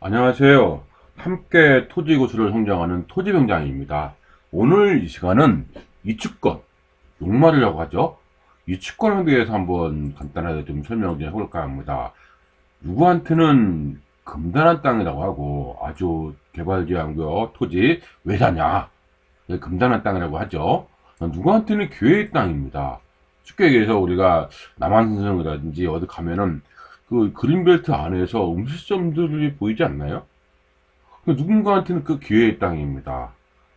안녕하세요. 함께 토지고수를 성장하는 토지병장입니다. 오늘 이 시간은 이축권, 용말이라고 하죠. 이축권에 대해서 한번 간단하게 좀 설명 좀 해볼까 합니다. 누구한테는 금단한 땅이라고 하고 아주 개발지향구역 토지 왜 사냐? 금단한 땅이라고 하죠. 누구한테는 교회의 땅입니다. 쉽게 얘기해서 우리가 남한산성이라든지 어디 가면은 그 그린벨트 안에서 음식점들이 보이지 않나요? 누군가한테는 그 기회의 땅입니다.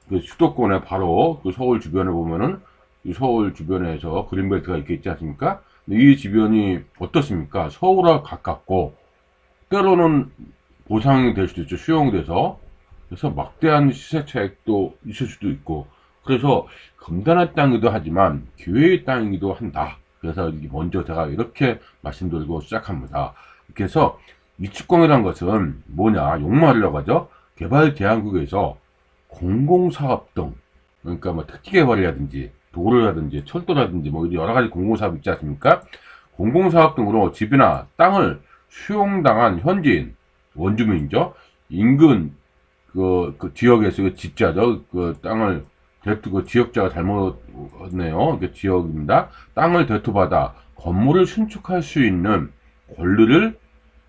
그 수도권에 바로 그 서울 주변에 보면은 이 서울 주변에서 그린벨트가 이렇게 있지 않습니까? 근데 이 주변이 어떻습니까? 서울과 가깝고 때로는 보상이 될 수도 있죠. 수용이 돼서. 그래서 막대한 시세 차익도 있을 수도 있고. 그래서 금단한 땅이기도 하지만 기회의 땅이기도 한다. 그래서 먼저 제가 이렇게 말씀드리고 시작합니다. 그래서 이축공이라는 것은 뭐냐? 용말이라고 하죠. 개발제한국에서 공공사업 등, 그러니까 뭐 특기개발이라든지 도로라든지 철도라든지 뭐 여러 가지 공공사업 있지 않습니까? 공공사업 등으로 집이나 땅을 수용당한 현지인, 원주민이죠. 인근 그 지역에서 그 지자죠. 그 땅을 그 지역자가 잘못했네요. 그 지역입니다. 땅을 대토받아 건물을 신축할 수 있는 권리를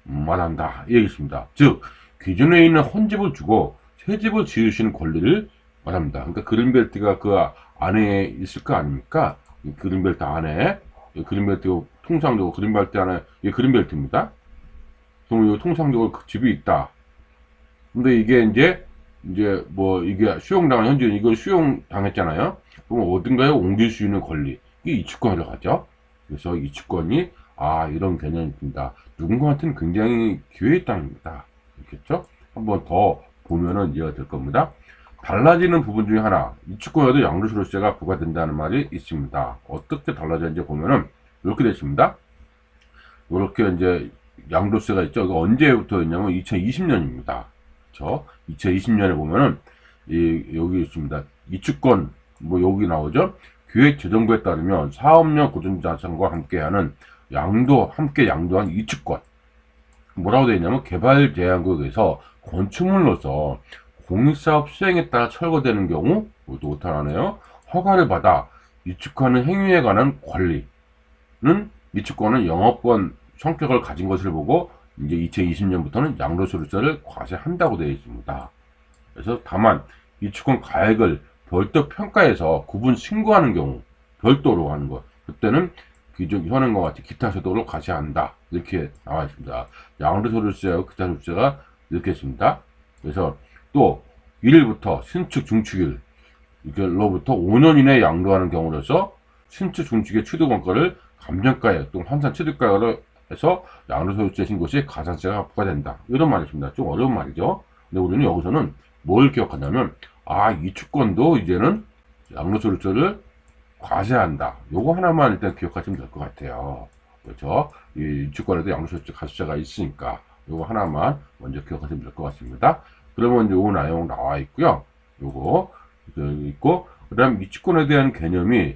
말한다. 이 얘기입니다. 즉 기존에 있는 헌집을 주고 새 집을 지으시는 권리를 말합니다. 그러니까 그린벨트가 그 안에 있을 거 아닙니까? 이 그린벨트 안에 그린벨트 통상적으로 그린벨트 안에 이 그린벨트입니다. 그럼 통상적으로 그 집이 있다. 근데 이게 이제 뭐 이게 수용당한 현지인 이걸 수용당했잖아요. 그럼 어딘가에 옮길 수 있는 권리 이게 이주권이라고 하죠. 그래서 이주권이 이런 개념입니다. 누군가한테는 굉장히 기회의 땅입니다. 그렇겠죠? 한번 더 보면은 이해가 될 겁니다. 달라지는 부분 중에 하나 이주권에도 양도소득세가 부과된다는 말이 있습니다. 어떻게 달라졌는지 보면은 이렇게 됐습니다. 이렇게 이제 양도세가 있죠. 이거 언제부터 있냐면 2020년입니다. 그렇죠? 2020년에 보면은 여기 있습니다. 이주권 뭐 여기 나오죠. 기획재정부에 따르면 사업용 고전자산과 함께하는 함께 양도한 이주권 뭐라고 되어 있냐면 개발제한구역에서 건축물로서 공익사업 수행에 따라 철거되는 경우 또 나타나네요. 허가를 받아 이축하는 행위에 관한 권리는 이축권은 영업권 성격을 가진 것을 보고 이제 2020년부터는 양도소득세를 과세한다고 되어 있습니다. 그래서 다만 이축권 가액을 별도 평가해서 구분 신고하는 경우 별도로 하는 것 그때는 기존 현행과 같이 기타 세도로 과세한다 이렇게 나와 있습니다. 양도소득세와 기타 소득세가 이렇게 있습니다. 그래서 또 1일부터 신축 중축일 이로부터 5년 이내에 양도하는 경우로서 신축 중축의 취득원가를 감정가액 또는 환산 취득가액으로 해서 양도소득세 신고 시 가산세가 부과된다. 이런 말이 있습니다. 좀 어려운 말이죠. 근데 우리는 여기서는 뭘 기억하냐면 이주권도 이제는 양도소득세를 과세한다. 요거 하나만 일단 기억하시면 될 것 같아요. 그렇죠? 이 이주권에도 양도소득세 과세가 있으니까 요거 하나만 먼저 기억하시면 될 것 같습니다. 그러면 요 내용 나와 있고요. 요거 있고 그다음 이주권에 대한 개념이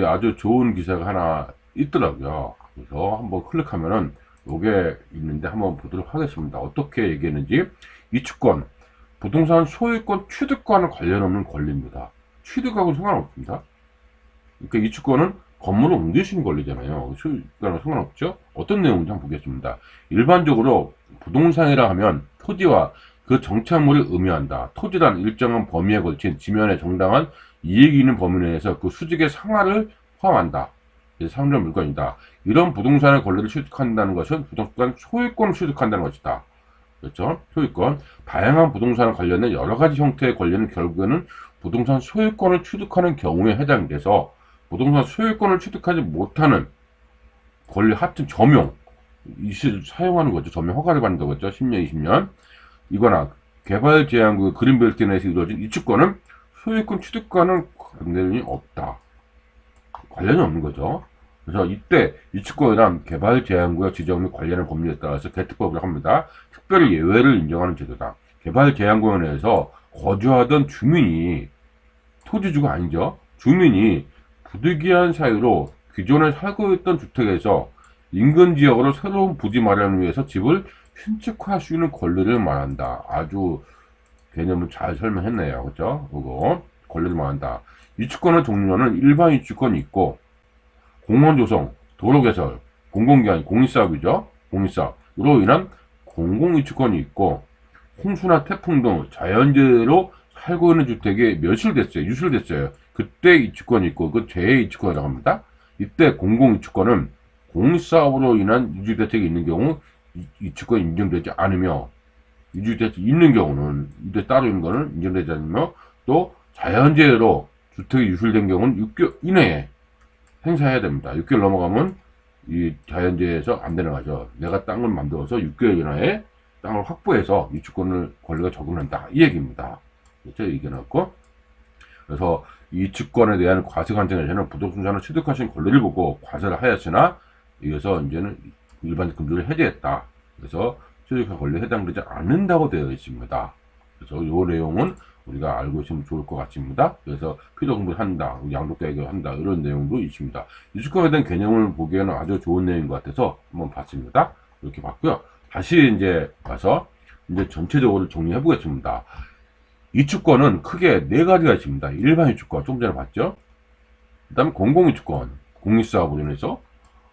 아주 좋은 기사가 하나 있더라고요. 그래서 한번 클릭하면은 요게 있는데 한번 보도록 하겠습니다. 어떻게 얘기했는지 이주권 부동산 소유권 취득과는 관련 없는 권리입니다. 취득하고는 상관없습니다. 그러니까 이주권은 건물을 옮길 수 있는 권리잖아요. 소유권은 상관없죠. 어떤 내용인지 한번 보겠습니다. 일반적으로 부동산이라 하면 토지와 그 정착물을 의미한다. 토지란 일정한 범위에 걸친 지면에 정당한 이익이 있는 범위 내에서 그 수직의 상하를 포함한다. 상점 물건이다. 이런 부동산의 권리를 취득한다는 것은 부동산 소유권을 취득한다는 것이다. 그렇죠? 소유권. 다양한 부동산 관련된 여러 가지 형태의 권리는 결국에는 부동산 소유권을 취득하는 경우에 해당돼서 부동산 소유권을 취득하지 못하는 권리 하여튼 점용 사용하는 거죠. 점용 허가를 받는 거죠. 10년, 20년. 이거나 개발제한구 그린벨트 내에서 이루어진 이주권은 소유권 취득과는 관련이 없다. 관련이 없는 거죠. 그래서 이때 이주권이란 개발제한구역 지정 및 관련한 법률에 따라서 개특법을 합니다. 특별히 예외를 인정하는 제도다. 개발제한구역 내에서 거주하던 주민이 토지주가 아니죠. 주민이 부득이한 사유로 기존에 살고 있던 주택에서 인근 지역으로 새로운 부지 마련을 위해서 집을 신축할 수 있는 권리를 말한다. 아주 개념을 잘 설명했네요. 그죠? 그거 권리를 말한다. 이주권의 종류는 일반 이주권이 있고, 공원 조성, 도로 개설, 공공기관, 공익사업이죠. 공익사업으로 인한 공공이주권이 있고, 홍수나 태풍 등 자연재해로 살고 있는 주택이 멸실됐어요. 유실됐어요. 그때 이주권이 있고, 그 재해이주권이라고 합니다. 이때 공공이주권은 공익사업으로 인한 유지대책이 있는 경우 이주권이 인정되지 않으며, 유지대책이 있는 경우는, 이때 따로 있는 거는 인정되지 않으며, 또 자연재해로 주택이 유실된 경우는 6개월 이내에 행사해야 됩니다. 6개월 넘어가면 이 자연재해에서 안 되는 거죠. 내가 땅을 만들어서 6개월 이내에 땅을 확보해서 이주권을 권리가 적용한다. 이 얘기입니다. 그렇죠? 얘기해놨고. 그래서 이주권에 대한 과세 관점에서는 부동산을 취득하신 권리를 보고 과세를 하였으나, 이어서 이제는 일반 금지를 해제했다. 그래서 취득한 권리에 해당되지 않는다고 되어 있습니다. 그래서 이 내용은 우리가 알고 있으면 좋을 것 같습니다. 그래서 필요 공부를 한다, 양도계획을 한다, 이런 내용도 있습니다. 이주권에 대한 개념을 보기에는 아주 좋은 내용인 것 같아서 한번 봤습니다. 이렇게 봤고요. 다시 이제 와서 이제 전체적으로 정리해 보겠습니다. 이주권은 크게 네 가지가 있습니다. 일반 이주권, 좀 전에 봤죠? 그 다음에 공공이주권, 공익사업으로 인해서,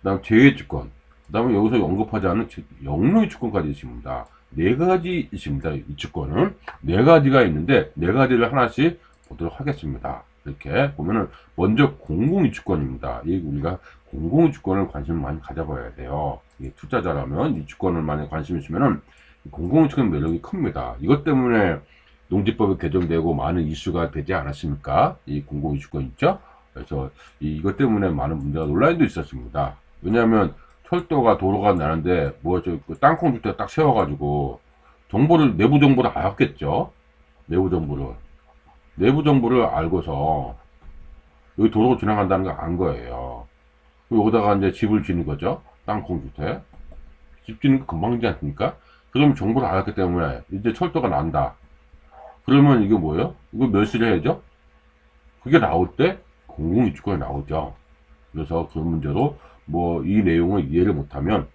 그 다음에 재해이주권, 그 다음에 여기서 언급하지 않은 영농이주권까지 있습니다. 네 가지 있습니다. 이주권은 네 가지가 있는데, 네 가지를 하나씩 보도록 하겠습니다. 이렇게 보면은 먼저 공공이주권입니다. 이 우리가 공공이주권을 관심을 많이 가져봐야 돼요. 투자자라면 이주권을 많이 관심 있으면은 공공이주권 매력이 큽니다. 이것 때문에 농지법이 개정되고 많은 이슈가 되지 않았습니까? 이 공공이주권 있죠? 그래서 이것 때문에 많은 문제가 논란도 있었습니다. 왜냐하면 철도가 도로가 나는데 땅콩 주택 딱 세워가지고 정보를, 내부 정보를 알았겠죠. 내부 정보를 알고서 여기 도로가 지나간다는 걸 안 거예요. 여기다가 이제 집을 짓는 거죠. 땅콩 주택. 집 짓는 거 금방 지지 않습니까? 그럼 정보를 알았기 때문에 이제 철도가 난다. 그러면 이게 뭐예요? 이거 멸시를 해야죠. 그게 나올 때 공공이주권이 나오죠. 그래서 그 문제로 이 내용을 이해를 못하면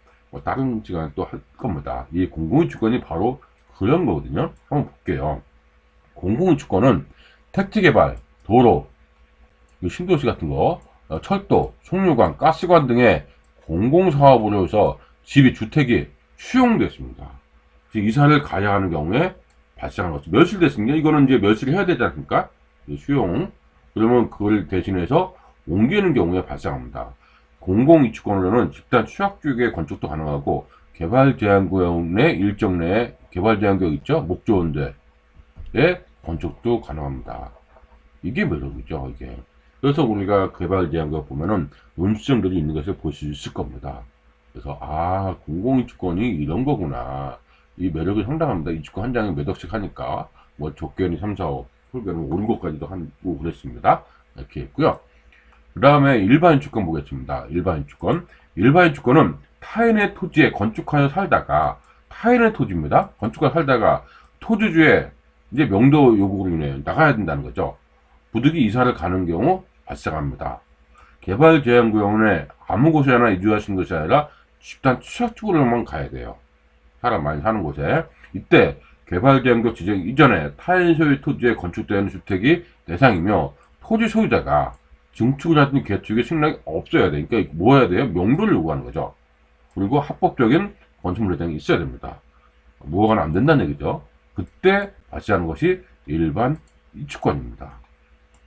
다른 시간에 또 할 겁니다. 이 공공이주권이 바로 그런 거거든요. 한번 볼게요. 공공이주권은 택지개발, 도로, 신도시 같은 거, 철도, 송유관, 가스관 등의 공공사업으로 해서 주택이 수용됐습니다. 이사를 가야 하는 경우에 발생하는 거죠. 멸실됐으니까 이거는 이제 멸실을 해야 되지 않습니까? 수용. 그러면 그걸 대신해서 옮기는 경우에 발생합니다. 공공이주권으로는 집단 취약지역의 건축도 가능하고, 개발제한구역 내 일정 내에 개발제한구역 있죠? 목조원대의 건축도 가능합니다. 이게 매력이죠, 이게. 그래서 우리가 개발제한구역 보면은 음수점들이 있는 것을 볼 수 있을 겁니다. 그래서 공공이주권이 이런 거구나. 이 매력이 상당합니다. 이주권 한 장에 몇 억씩 하니까 족견이 3, 4, 5, 풀견은 5, 6억까지도 하고 그랬습니다. 이렇게 있고요. 그 다음에 일반 이주권 보겠습니다. 일반 이주권은 타인의 토지에 건축하여 살다가, 타인의 토지입니다. 건축하여 살다가 토지주의 이제 명도 요구로 인해 나가야 된다는 거죠. 부득이 이사를 가는 경우 발생합니다. 개발제한구역에 아무 곳에나 이주하시는 것이 아니라 집단 취약지구로만 가야 돼요. 사람 많이 사는 곳에. 이때 개발제한구역 지정 이전에 타인 소유 토지에 건축되는 주택이 대상이며, 토지 소유자가 증축이라든지 개축의 승낙이 없어야 돼. 그러니까 뭐 해야 돼요? 명도를 요구하는 거죠. 그리고 합법적인 건축물 대장이 있어야 됩니다. 뭐가 안 된다는 얘기죠. 그때 발생하는 것이 일반 이주권입니다.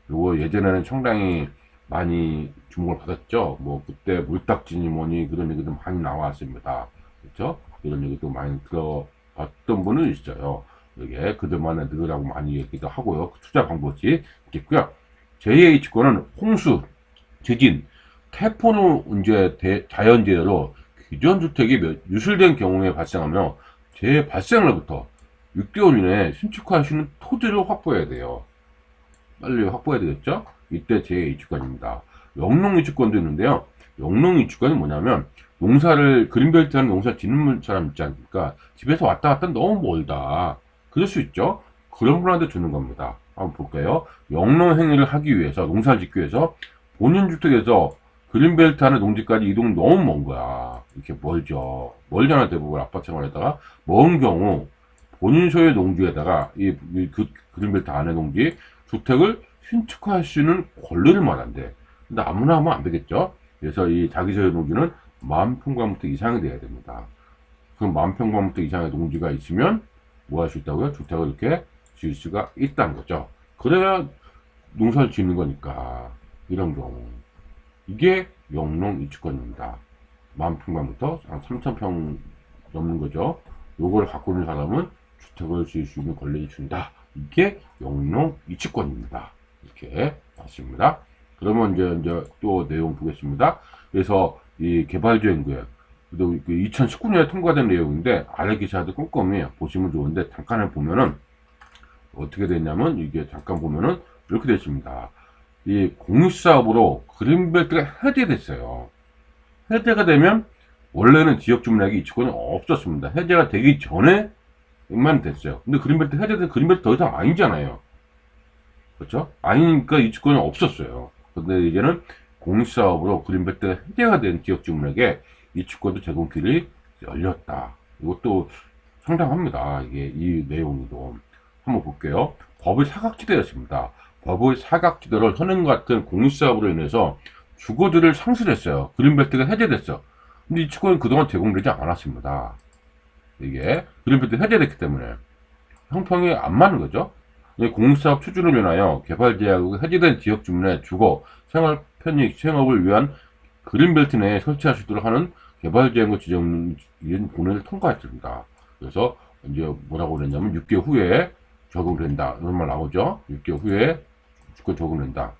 요거 예전에는 상당히 많이 주목을 받았죠. 그때 물딱지니 뭐니 그런 얘기도 많이 나왔습니다. 그렇죠? 이런 얘기도 많이 들어봤던 분은 있어요. 이게 그들만의 늘으라고 많이 얘기도 하고요. 투자 방법이 있겠고요. 제2H권은 홍수, 지진, 태풍으로 이제 자연재해로 기존 주택이 유실된 경우에 발생하며 재해 발생날부터 6개월 이내에 신축하시는 토지를 확보해야 돼요. 빨리 확보해야 되겠죠? 이때 제2주권입니다. 영농이주권도 있는데요. 영농이주권이 뭐냐면, 그린벨트 하는 농사 짓는 사람 있지 않습니까? 집에서 왔다 갔다 너무 멀다. 그럴 수 있죠? 그런 분한테 주는 겁니다. 한번 볼까요? 영농 행위를 하기 위해서, 농사를 짓기 위해서 본인 주택에서 그린벨트 하는 농지까지 이동 너무 먼 거야. 이렇게 멀죠. 멀잖아, 대부분 아파트 생활에다가. 먼 경우, 본인 소유의 농지에다가, 그린벨트 안에 농지, 주택을 신축할 수 있는 권리를 말한대. 근데 아무나 하면 안 되겠죠? 그래서 이 자기 소유 농지는 10,000평방미터 이상이 돼야 됩니다. 그럼 10,000평방미터 이상의 농지가 있으면 뭐 할 수 있다고요? 주택을 이렇게 지을 수가 있다는 거죠. 그래야 농사를 짓는 거니까. 이런 경우. 이게 영농 이주권입니다. 10,000평방부터 한 3,000평 넘는 거죠. 요걸 갖고 있는 사람은 주택을 지을 수 있는 권리를 준다. 이게 영농 이주권입니다. 이렇게 맞습니다. 그러면 이제 또 내용 보겠습니다. 그래서 이 개발주행구역, 2019년에 통과된 내용인데 아래 기사도 꼼꼼히 보시면 좋은데 잠깐 보면은 어떻게 됐냐면 이게 잠깐 보면은 이렇게 됐습니다. 이 공유사업으로 그린벨트가 해제됐어요. 해제가 되면 원래는 지역주민에게 이주권이 없었습니다. 해제가 되기 전에만 됐어요. 근데 그린벨트 해제된 그린벨트 더 이상 아니잖아요. 그렇죠? 아니니까 이주권이 없었어요. 근데 이제는 공유사업으로 그린벨트가 해제가 된 지역주민에게 이주권도 제공길이 열렸다. 이것도 상당합니다. 이게 이 내용도 한번 볼게요. 법의 사각지대였습니다. 법의 사각지대를 현행 같은 공유사업으로 인해서 주거지를 상실했어요. 그린벨트가 해제됐어. 근데 이 주권은 그동안 제공되지 않았습니다. 이게 그린벨트 해제됐기 때문에 형평이 안 맞는 거죠. 공유사업 추진을 위하여 개발 제약이 해제된 지역 주민의 주거, 생활 편익, 생업을 위한 그린벨트 내에 설치할 수 있도록 하는 개발 제약을 지정인 본회의를 통과했습니다. 그래서 이제 뭐라고 그랬냐면 6개월 후에 적용된다. 이런 말 나오죠. 6개월 후에 주권 적용된다.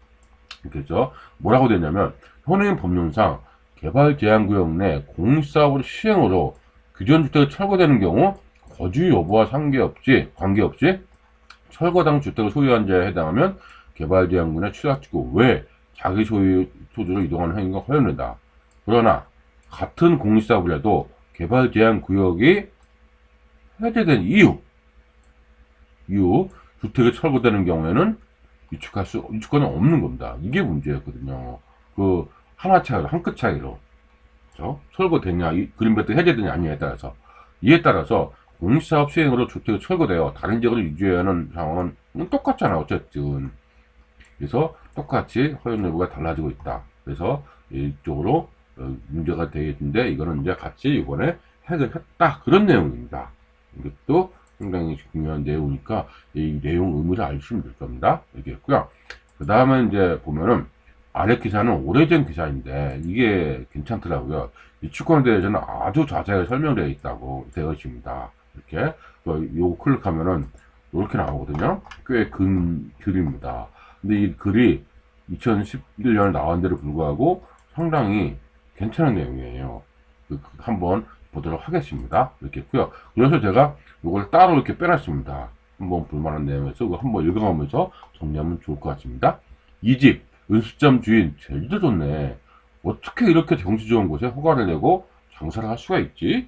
그래서 뭐라고 되냐면 현행 법령상 개발 제한구역 내 공사업을 시행으로 규전 주택이 철거되는 경우 거주 여부와 관계없이 철거당 주택을 소유한 자에 해당하면 개발 제한구역의 취약지구 외 자기 소유 토지로 이동하는 행위가 허용된다. 그러나 같은 공사업을 해도 개발 제한 구역이 해제된 이후 주택이 철거되는 경우에는 이주권이 없는 겁니다. 이게 문제였거든요. 한 끗 차이로. 그렇죠? 철거되냐, 그린벨트 해제되냐 아니냐에 따라서. 이에 따라서 공사업 시행으로 주택이 철거되어 다른 지역으로 이주해야 하는 상황은 똑같잖아, 어쨌든. 그래서 똑같이 허용 여부가 달라지고 있다. 그래서 이쪽으로 문제가 되겠는데, 이거는 이제 같이 이번에 해결했다. 그런 내용입니다. 이것도 상당히 중요한 내용이니까 이 내용 의미를 알시면 될 겁니다. 이렇게 했고요. 그 다음에 이제 보면은 아래 기사는 오래전 기사인데 이게 괜찮더라고요. 이 주권에 대해서는 아주 자세하게 설명되어 있다고 되어 있습니다. 이렇게 요거 클릭하면은 이렇게 나오거든요. 꽤 긴 글입니다. 근데 이 글이 2011년에 나왔는데도 불구하고 상당히 괜찮은 내용이에요. 한번 보도록 하겠습니다. 이렇게 했고요. 그래서 제가 이걸 따로 이렇게 빼놨습니다. 한번 볼만한 내용에서 이거 한번 읽어가면서 정리하면 좋을 것 같습니다. 이 집 은수점 주인 제일도 좋네. 어떻게 이렇게 경치 좋은 곳에 허가를 내고 장사를 할 수가 있지?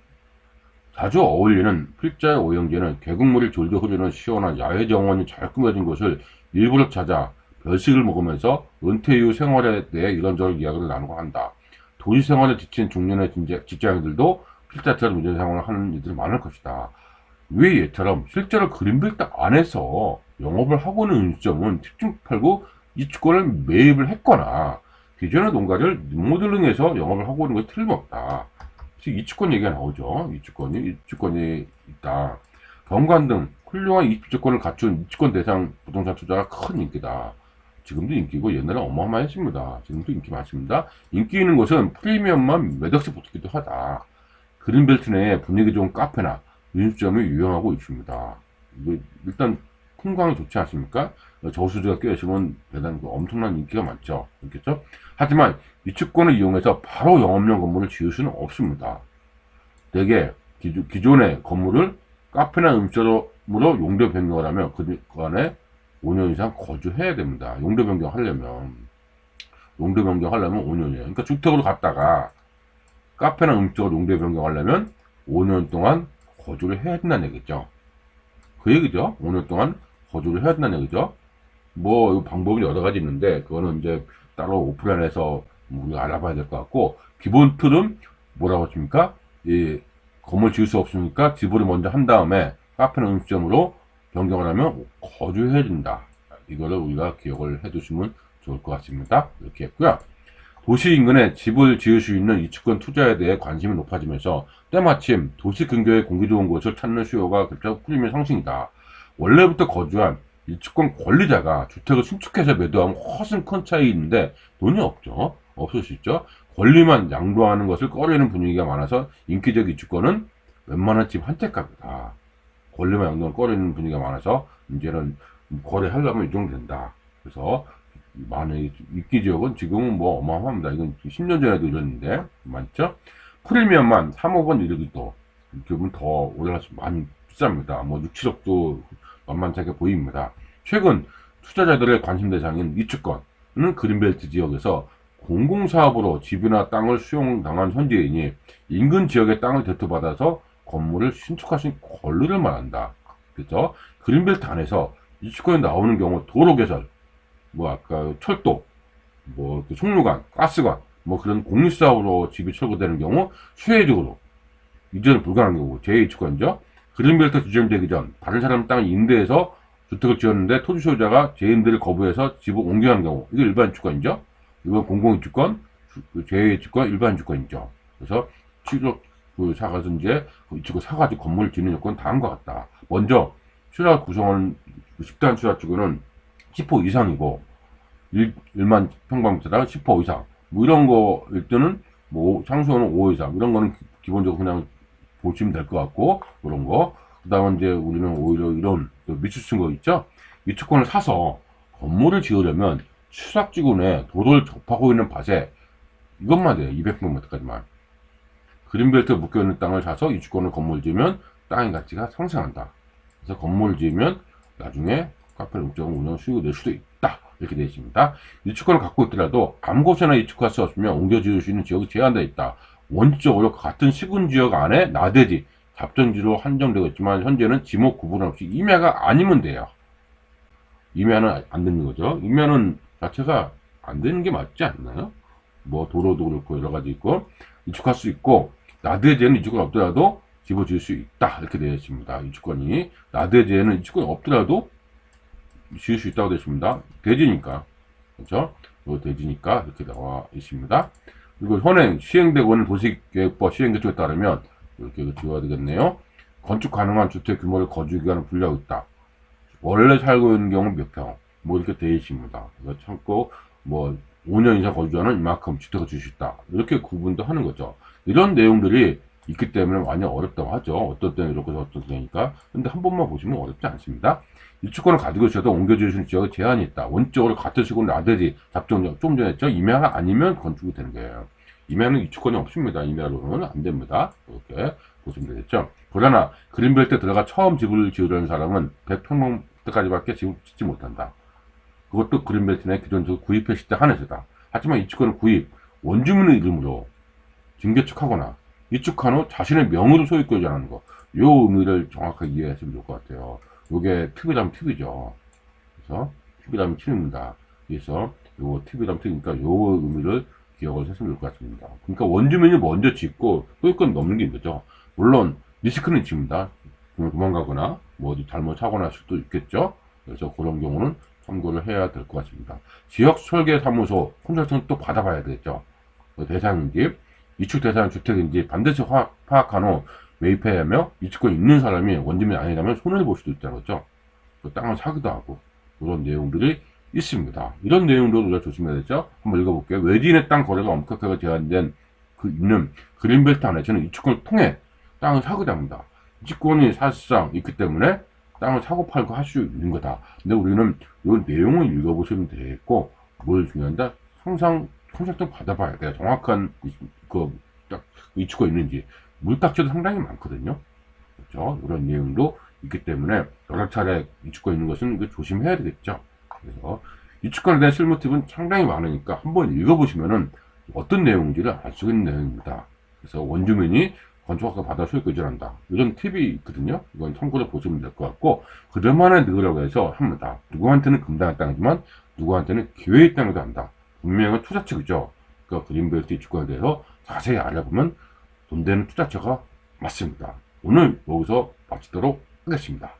자주 어울리는 필자의 오영재는 계곡물이 졸졸 흐르는 시원한 야외 정원이 잘 꾸며진 곳을 일부러 찾아 별식을 먹으면서 은퇴 이후 생활에 대해 이런저런 이야기를 나누고 한다. 도시 생활에 지친 중년의 직장인들도 필자처럼 이런 생활을 하는 이들이 많을 것이다. 왜 얘처럼 실제로 그린벨트 안에서 영업을 하고 있는 음식점은 집중 팔고 이주권을 매입을 했거나 기존의 농가를 리모델링해서 영업을 하고 있는 것이 틀림없다. 이주권 얘기가 나오죠. 이주권이 있다. 경관 등 훌륭한 이주권을 갖춘 이주권 대상 부동산 투자가 큰 인기다. 지금도 인기고 옛날에 어마어마했습니다. 지금도 인기 많습니다. 인기 있는 곳은 프리미엄만 몇 억씩 붙기도 하다. 그린벨트 내에 분위기 좋은 카페나 음식점이 유행하고 있습니다. 일단 풍광이 좋지 않습니까? 저수지가 껴있으면 대단히 엄청난 인기가 많죠. 그렇겠죠? 하지만 이주권을 이용해서 바로 영업용 건물을 지을 수는 없습니다. 대개 기존의 건물을 카페나 음식점으로 용도 변경을 하면 그 안에 5년 이상 거주해야 됩니다. 용도 변경하려면 5년이에요. 그러니까 주택으로 갔다가 카페나 음식점으로 용도 변경하려면 5년 동안 거주를 해야 된다는 얘기죠. 그 얘기죠. 5년 동안 거주를 해야 된다는 얘기죠. 방법이 여러 가지 있는데, 그거는 이제 따로 오프라인에서 우리가 알아봐야 될 것 같고, 기본 틀은 뭐라고 했습니까? 이 건물 지을 수 없으니까 지불을 먼저 한 다음에 카페는 음식점으로 변경을 하면 거주해야 된다. 이거를 우리가 기억을 해두시면 좋을 것 같습니다. 이렇게 했고요. 도시 인근에 집을 지을 수 있는 이주권 투자에 대해 관심이 높아지면서 때마침 도시 근교의 공기 좋은 곳을 찾는 수요가 급작 풀리면 상승이다. 원래부터 거주한 이주권 권리자가 주택을 신축해서 매도하면 훨씬 큰 차이인데 돈이 없죠. 없을 수 있죠. 권리만 양도하는 것을 꺼리는 분위기가 많아서 인기적 이주권은 웬만한 집 한 채 값이다. 권리만 양도하는 꺼리는 분위기가 많아서 이제는 거래하려면 이 정도 된다. 그래서 많은 입기 지역은 지금은 뭐 어마어마합니다. 이건 10년 전에도 이랬는데 맞죠? 프리미엄만 3억 원 이르기도 지금은 더 올라가서 많이 비쌉니다. 뭐 6, 7억도 만만찮게 보입니다. 최근 투자자들의 관심 대상인 이주권은 그린벨트 지역에서 공공사업으로 집이나 땅을 수용당한 현지인이 인근 지역의 땅을 대투받아서 건물을 신축하신 권리를 말한다. 그렇죠? 그린벨트 안에서 이주권이 나오는 경우 도로 개설, 뭐 아까 철도, 뭐 송로관, 가스관, 뭐 그런 공립사업으로 집이 철거되는 경우 수혜적으로 이전은 불가능한 경우 제2주권이죠. 그린벨트 지정되기 전 다른 사람 땅을 임대해서 주택을 지었는데 토지 소유자가 재임대를 거부해서 집을 옮겨가는 경우 이게 일반 주권이죠. 이건 공공주권, 제2주권, 일반 주권이죠. 그래서 취득 사가서 이제 이쪽을 사가지고 건물을 짓는 요건 다한 것 같다. 먼저 수라 구성원 집단 수라주권은 10호 이상이고 1만 평방미터당 10호 이상 뭐 이런 거일 때는 뭐 상수호는 5 이상 이런 거는 기본적으로 그냥 보시면 될 것 같고 그런 거. 그 다음에 이제 우리는 오히려 이런 미추층 거 있죠. 미추권을 사서 건물을 지으려면 추락지구내 도로를 접하고 있는 밭에 이것만 돼요. 200평미터까지만. 그린벨트에 묶여있는 땅을 사서 이 주권을 건물 지으면 땅의 가치가 상승한다. 그래서 건물을 지으면 나중에 카페 음식점 운영 수익을 낼 수도 있다. 이렇게 되어 있습니다. 이 주권을 갖고 있더라도 아무 곳에나 이주할 수 없으면 옮겨 지을 수 있는 지역이 제한되어 있다. 원칙적으로 같은 시군 지역 안에 나대지, 잡전지로 한정되고 있지만 현재는 지목 구분 없이 임야가 아니면 돼요. 임야는 안 되는 거죠. 임야는 자체가 안 되는 게 맞지 않나요? 뭐 도로도 그렇고 여러 가지 있고 이축할 수 있고 나대지에는 이주권 없더라도 집을 지을 수 있다 이렇게 되어 있습니다. 이주권이 나대지에는 이주권이 없더라도 지을 수 있다고 되어 있습니다. 대지니까 그렇죠? 대지니까 이렇게 나와 있습니다. 그리고 현행 시행되고 있는 도시계획법 시행규칙에 따르면 이렇게 지어야 되겠네요. 건축 가능한 주택 규모를 거주기간을 분류하고 있다. 원래 살고 있는 경우 몇 평, 뭐 이렇게 되어 있습니다. 이거 참고 뭐 5년 이상 거주하는 이만큼 주택을 줄 수 있다. 이렇게 구분도 하는 거죠. 이런 내용들이 있기 때문에 많이 어렵다고 하죠. 어떤 때는 이렇게 어떤 때니까. 근데 한 번만 보시면 어렵지 않습니다. 이주권을 가지고 있어도 옮겨줄 수 있는 지역에 제한이 있다. 원적으로 같은 시골 나대지 잡종 좀 전에 했죠. 임야가 아니면 건축이 되는 거예요. 임야는 이주권이 없습니다. 임야로는 안 됩니다. 이렇게 보시면 되겠죠. 그러나 그린벨트에 들어가 처음 집을 지으려는 사람은 100평대까지밖에 집을 짓지 못한다. 그것도 그린벨트 내 기존적으로 구입했을 때 한해서다. 하지만 이주권은 구입, 원주민의 이름으로 증개축하거나 이축한 후 자신의 명의로 소유권을 전하는 거. 요 의미를 정확하게 이해하시면 좋을 것 같아요. 요게 팁이라면 팁이죠. 그래서 팁이라면 팁입니다. 그래서 요 팁이라면 팁이니까 요 의미를 기억을 하시면 좋을 것 같습니다. 그러니까 원주민이 먼저 짓고 소유권 넘는 게 있죠. 물론 리스크는 있습니다. 도망가거나 뭐 어디 잘못 사고 날 수도 있겠죠. 그래서 그런 경우는 참고를 해야 될 것 같습니다. 지역 설계 사무소 컨설팅 또 받아봐야 되겠죠. 대상인지 이축 대상 주택인지 반드시 파악한 후 매입해야 하며 이축권 있는 사람이 원주민이 아니라면 손해를 볼 수도 있다는 거죠. 땅을 사기도 하고 이런 내용들이 있습니다. 이런 내용도 우리가 조심해야 되죠. 한번 읽어볼게요. 외지인의 땅 거래가 엄격하게 제한된 있는 그린벨트 안에서는 이축권을 통해 땅을 사기도 합니다. 이축권이 사실상 있기 때문에 땅을 사고 팔고 할 수 있는 거다. 근데 우리는 이 내용을 읽어보시면 되겠고 뭘 중요한데 항상 컨설팅 받아봐야 돼요. 정확한 딱 이축가 있는지 물딱지도 상당히 많거든요. 그렇죠? 이런 내용도 있기 때문에 여러 차례 이축가 있는 것은 조심해야 되겠죠. 그래서 이축권에 대한 실무 팁은 상당히 많으니까 한번 읽어보시면은 어떤 내용인지를 알 수 있는 내용입니다. 그래서 원주민이 건축학과 받아 수익 의존한다. 이런 팁이 있거든요. 이건 참고로 보시면 될 것 같고, 그들만의 넣으라고 해서 합니다. 누구한테는 금당의 땅이지만, 누구한테는 기회의 땅이기도 한다. 분명한 투자책이죠. 그러니까 그린벨트 이축권에 대해서 자세히 알아보면 돈 되는 투자처가 맞습니다. 오늘 여기서 마치도록 하겠습니다.